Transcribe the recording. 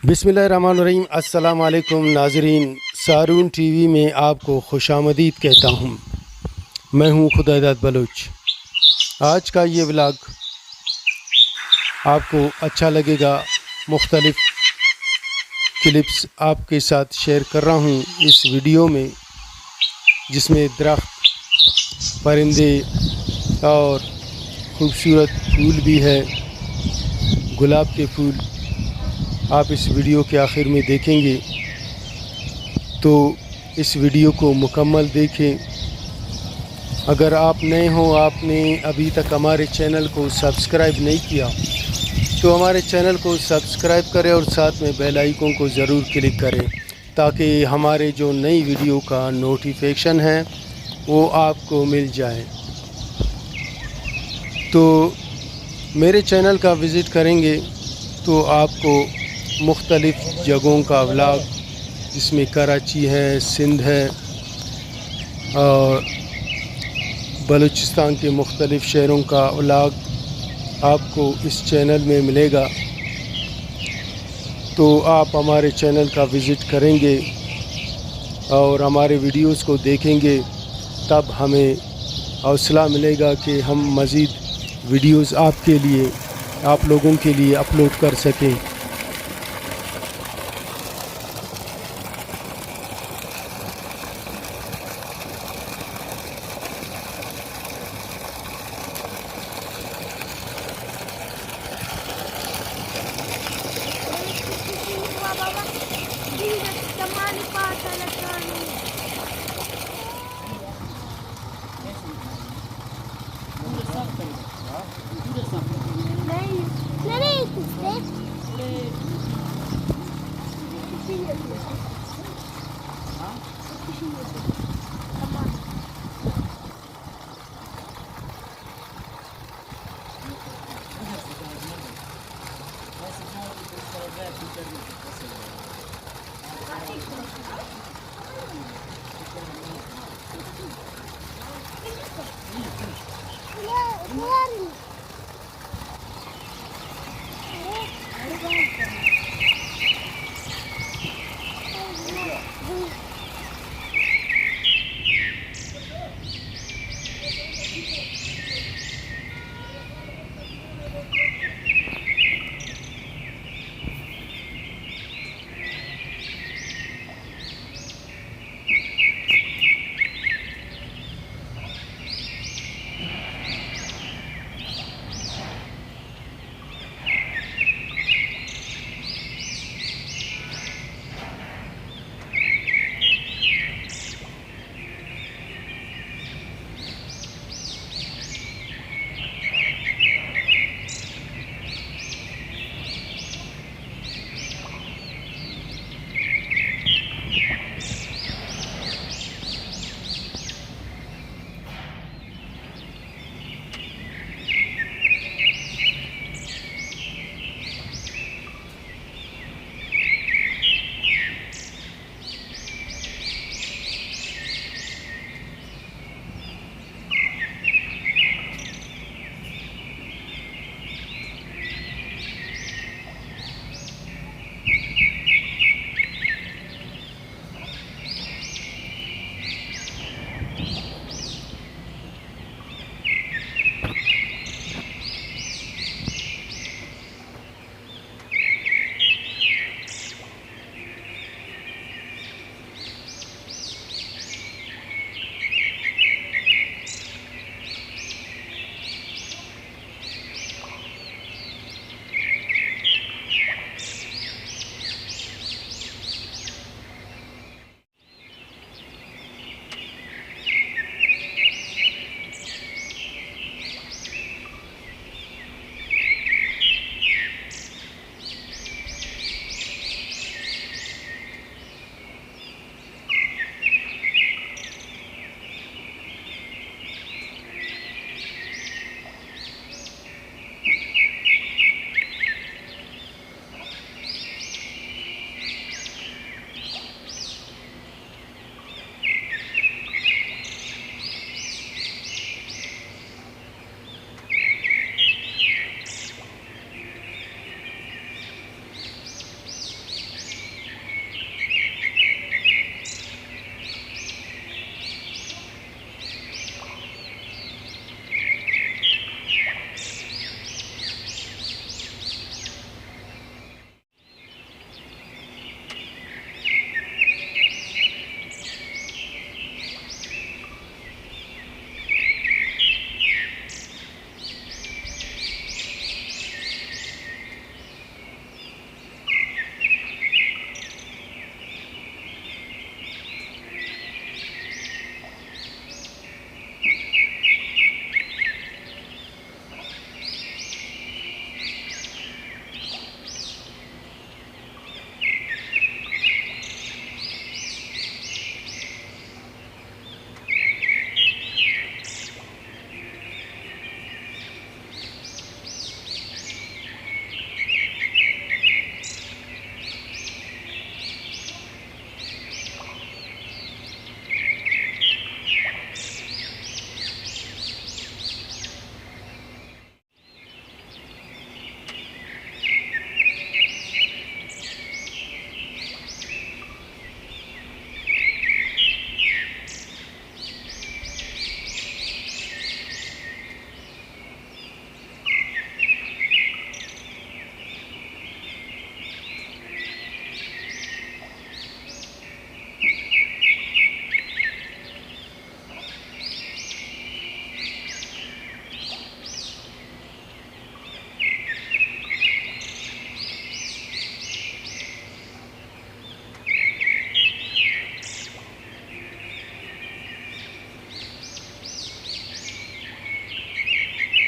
बिस्मिल्लाहिर्रहमानिर्रहीम। अस्सलाम वालेकुम नाज़रीन, सारून टीवी में आपको खुशामदीद कहता हूँ। मैं हूँ खुदादाद बलोच। आज का ये व्लॉग आपको अच्छा लगेगा। मुख्तलिफ़ क्लिप्स आपके साथ शेयर कर रहा हूँ इस वीडियो में, जिसमें दरख्त, परिंदे और खूबसूरत फूल भी है, गुलाब के फूल। आप इस वीडियो के आखिर में देखेंगे, तो इस वीडियो को मुकम्मल देखें। अगर आप नए हो, आपने अभी तक हमारे चैनल को सब्सक्राइब नहीं किया, तो हमारे चैनल को सब्सक्राइब करें और साथ में बेल आइकन को ज़रूर क्लिक करें, ताकि हमारे जो नई वीडियो का नोटिफिकेशन है वो आपको मिल जाए। तो मेरे चैनल का विज़िट करेंगे तो आपको मुख्तलिफ़ जगहों का व्लॉग, जिसमें कराची है, सिंध है और बलूचिस्तान के मुख्तलिफ़ शहरों का व्लॉग आपको इस चैनल में मिलेगा। तो आप हमारे चैनल का विज़िट करेंगे और हमारे वीडियोस को देखेंगे, तब हमें हौसला मिलेगा कि हम मज़ीद वीडियोस आपके लिए, आप लोगों के लिए अपलोड कर सकें। Ладно.